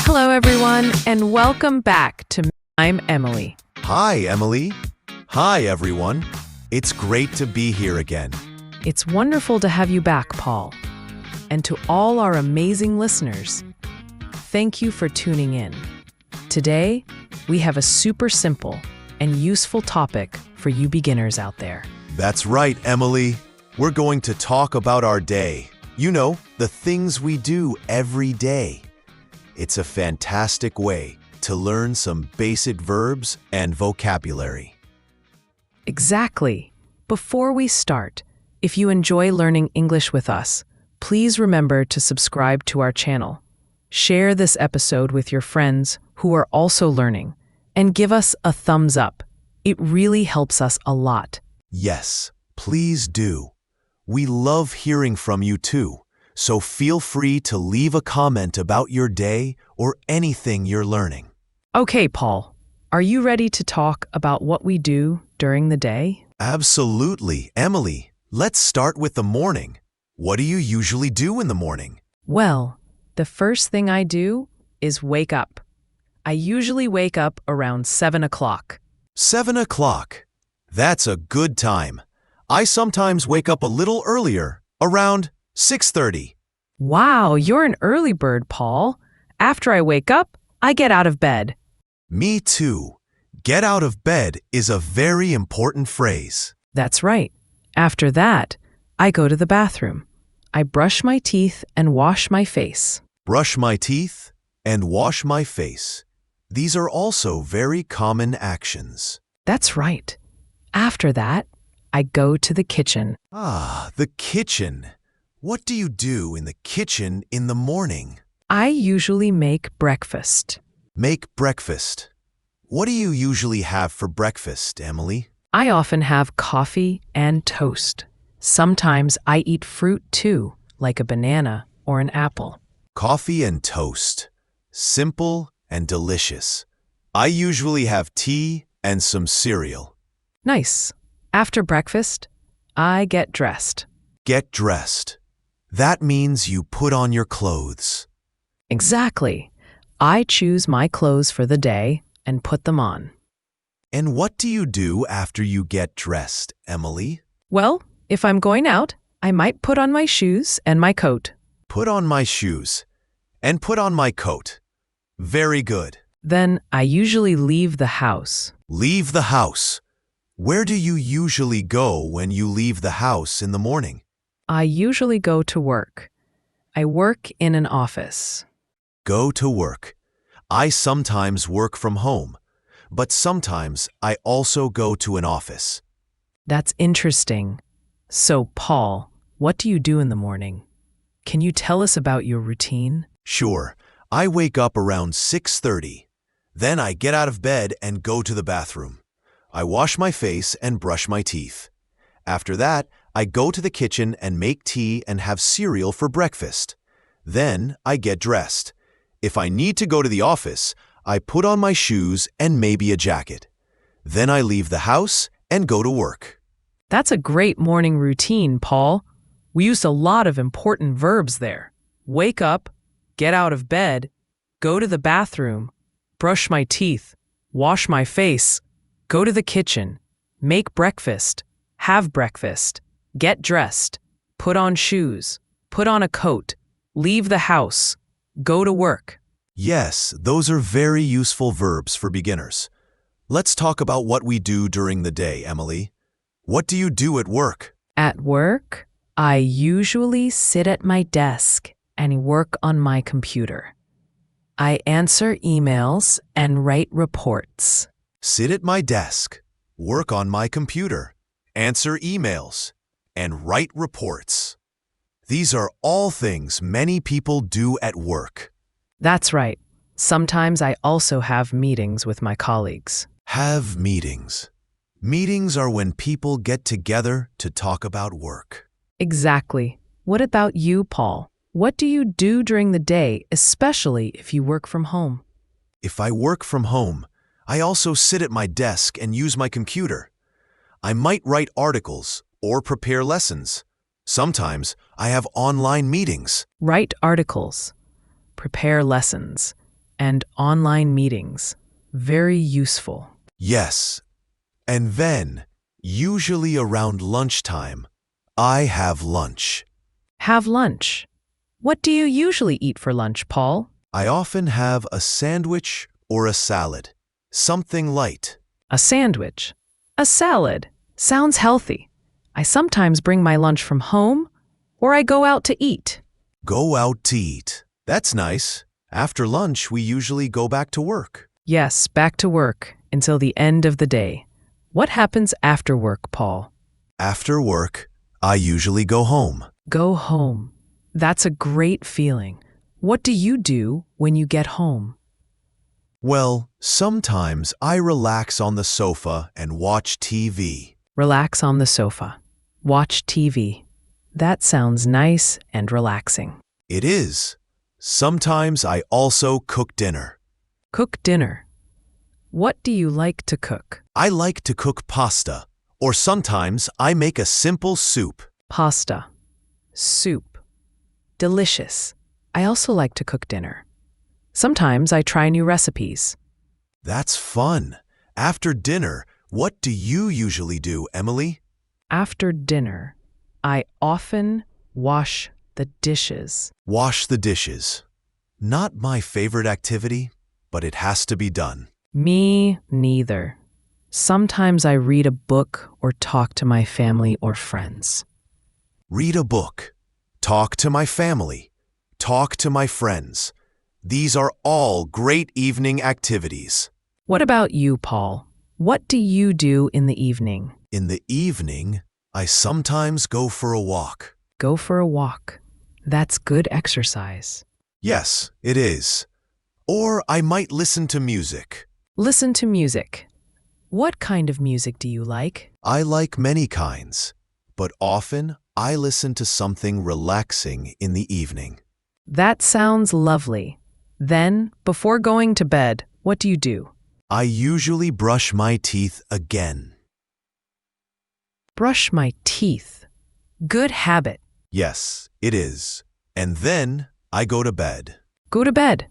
Hello, everyone, and welcome back to I'm Emily. Hi, Emily. Hi, everyone. It's great to be here again. It's wonderful to have you back, Paul. And to all our amazing listeners, thank you for tuning in. Today, we have a super simple and useful topic for you beginners out there. That's right, Emily. We're going to talk about our day. You know, the things we do every day. It's a fantastic way to learn some basic verbs and vocabulary. Exactly. Before we start, if you enjoy learning English with us, please remember to subscribe to our channel. Share this episode with your friends who are also learning, and give us a thumbs up. It really helps us a lot. Yes, please do. We love hearing from you too, so feel free to leave a comment about your day or anything you're learning. Okay, Paul, are you ready to talk about what we do during the day? Absolutely, Emily. Let's start with the morning. What do you usually do in the morning? Well, the first thing I do is wake up. I usually wake up around 7 o'clock. 7 o'clock. That's a good time. I sometimes wake up a little earlier, around 6:30. Wow, you're an early bird, Paul. After I wake up, I get out of bed. Me too. Get out of bed is a very important phrase. That's right. After that, I go to the bathroom. I brush my teeth and wash my face. Brush my teeth and wash my face. These are also very common actions. That's right. After that, I go to the kitchen. Ah, the kitchen. What do you do in the kitchen in the morning? I usually make breakfast. Make breakfast. What do you usually have for breakfast, Emily? I often have coffee and toast. Sometimes I eat fruit too, like a banana or an apple. Coffee and toast. Simple and delicious. I usually have tea and some cereal. Nice. After breakfast, I get dressed. Get dressed. That means you put on your clothes. Exactly. I choose my clothes for the day and put them on. And what do you do after you get dressed, Emily? Well, if I'm going out, I might put on my shoes and my coat. Put on my shoes and put on my coat. Very good. Then I usually leave the house. Leave the house. Where do you usually go when you leave the house in the morning? I usually go to work. I work in an office. Go to work. I sometimes work from home, but sometimes I also go to an office. That's interesting. So, Paul, what do you do in the morning? Can you tell us about your routine? Sure. I wake up around 6:30. Then I get out of bed and go to the bathroom. I wash my face and brush my teeth. After that, I go to the kitchen and make tea and have cereal for breakfast. Then I get dressed. If I need to go to the office, I put on my shoes and maybe a jacket. Then I leave the house and go to work. That's a great morning routine, Paul. We used a lot of important verbs there. Wake up, get out of bed, go to the bathroom, brush my teeth, wash my face, go to the kitchen, make breakfast, have breakfast, get dressed, put on shoes, put on a coat, leave the house, go to work. Yes, those are very useful verbs for beginners. Let's talk about what we do during the day, Emily. What do you do at work? At work, I usually sit at my desk and work on my computer. I answer emails and write reports. Sit at my desk, work on my computer, answer emails, and write reports. These are all things many people do at work. That's right. Sometimes I also have meetings with my colleagues. Have meetings. Meetings are when people get together to talk about work. Exactly. What about you, Paul? What do you do during the day, especially if you work from home? If I work from home, I also sit at my desk and use my computer. I might write articles or prepare lessons. Sometimes I have online meetings. Write articles. Prepare lessons. and online meetings. Very useful. Yes. And then, usually around lunchtime, I have lunch. Have lunch. What do you usually eat for lunch, Paul? I often have a sandwich or a salad. Something light. A sandwich. A salad. Sounds healthy. I sometimes bring my lunch from home, or I go out to eat. Go out to eat. That's nice. After lunch, we usually go back to work. Yes, back to work until the end of the day. What happens after work, Paul? After work, I usually go home. Go home. That's a great feeling. What do you do when you get home? Well, sometimes I relax on the sofa and watch TV. Relax on the sofa. Watch TV. That sounds nice and relaxing. It is. Sometimes I also cook dinner. Cook dinner. What do you like to cook? I like to cook pasta, or sometimes I make a simple soup. Pasta. Soup. Delicious. I also like to cook dinner. Sometimes I try new recipes. That's fun. After dinner, what do you usually do, Emily? After dinner, I often wash the dishes. Wash the dishes. Not my favorite activity, but it has to be done. Me neither. Sometimes I read a book or talk to my family or friends. Read a book. Talk to my family. Talk to my friends. These are all great evening activities. What about you, Paul? What do you do in the evening? In the evening, I sometimes go for a walk. Go for a walk. That's good exercise. Yes, it is. Or I might listen to music. Listen to music. What kind of music do you like? I like many kinds, but often I listen to something relaxing in the evening. That sounds lovely. Then, before going to bed, what do you do? I usually brush my teeth again. Brush my teeth. Good habit. Yes, it is. And then I go to bed. Go to bed.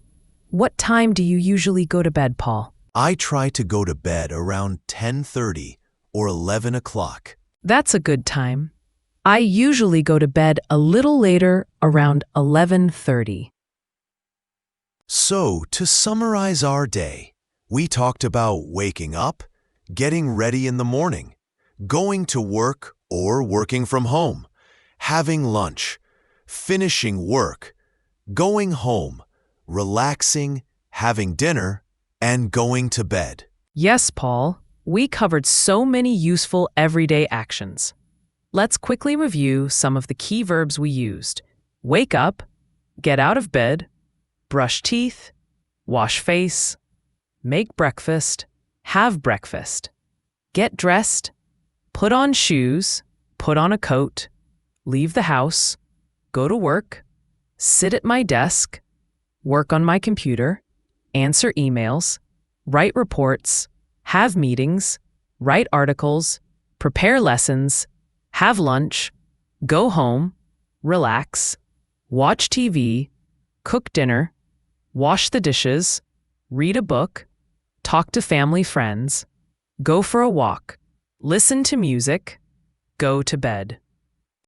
What time do you usually go to bed, Paul? I try to go to bed around 10:30 or 11 o'clock. That's a good time. I usually go to bed a little later, around 11:30. So, to summarize our day, we talked about waking up, getting ready in the morning, going to work or working from home, having lunch, finishing work, going home, relaxing, having dinner, and going to bed. Yes, Paul. We covered so many useful everyday actions. Let's quickly review some of the key verbs we used. Wake up, get out of bed, brush teeth, wash face, make breakfast, have breakfast, get dressed, put on shoes, put on a coat, leave the house, go to work, sit at my desk, work on my computer, answer emails, write reports, have meetings, write articles, prepare lessons, have lunch, go home, relax, watch TV, cook dinner, wash the dishes, read a book, talk to family friends, go for a walk, listen to music, go to bed.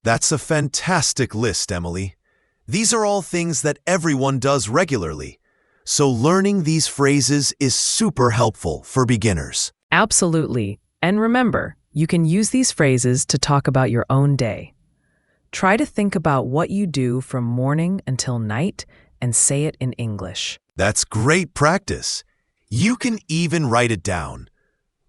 That's a fantastic list, Emily. These are all things that everyone does regularly. So learning these phrases is super helpful for beginners. Absolutely. And remember, you can use these phrases to talk about your own day. Try to think about what you do from morning until night and say it in English. That's great practice. You can even write it down.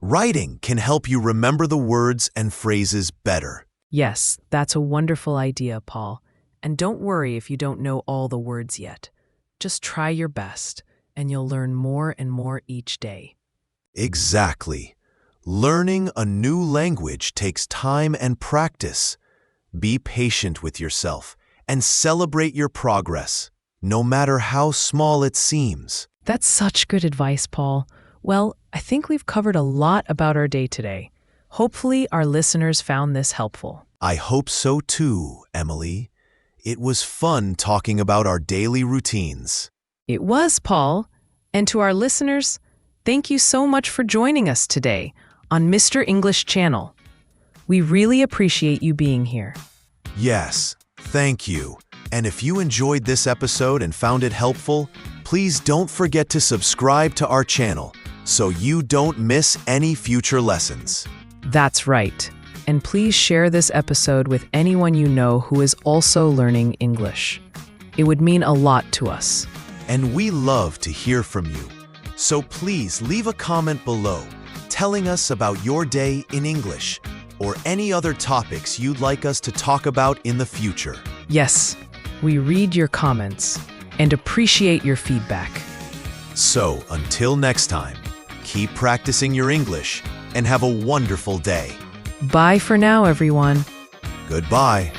Writing can help you remember the words and phrases better. Yes, that's a wonderful idea, Paul. And don't worry if you don't know all the words yet. Just try your best, and you'll learn more and more each day. Exactly. Learning a new language takes time and practice. Be patient with yourself and celebrate your progress, no matter how small it seems. That's such good advice, Paul. Well, I think we've covered a lot about our day today. Hopefully, our listeners found this helpful. I hope so too, Emily. It was fun talking about our daily routines. It was, Paul. And to our listeners, thank you so much for joining us today on Mr. English Channel. We really appreciate you being here. Yes, thank you. And if you enjoyed this episode and found it helpful, please don't forget to subscribe to our channel so you don't miss any future lessons. That's right. And please share this episode with anyone you know who is also learning English. It would mean a lot to us. And we love to hear from you. So please leave a comment below telling us about your day in English or any other topics you'd like us to talk about in the future. Yes, we read your comments and appreciate your feedback. So until next time, keep practicing your English and have a wonderful day. Bye for now, everyone. Goodbye.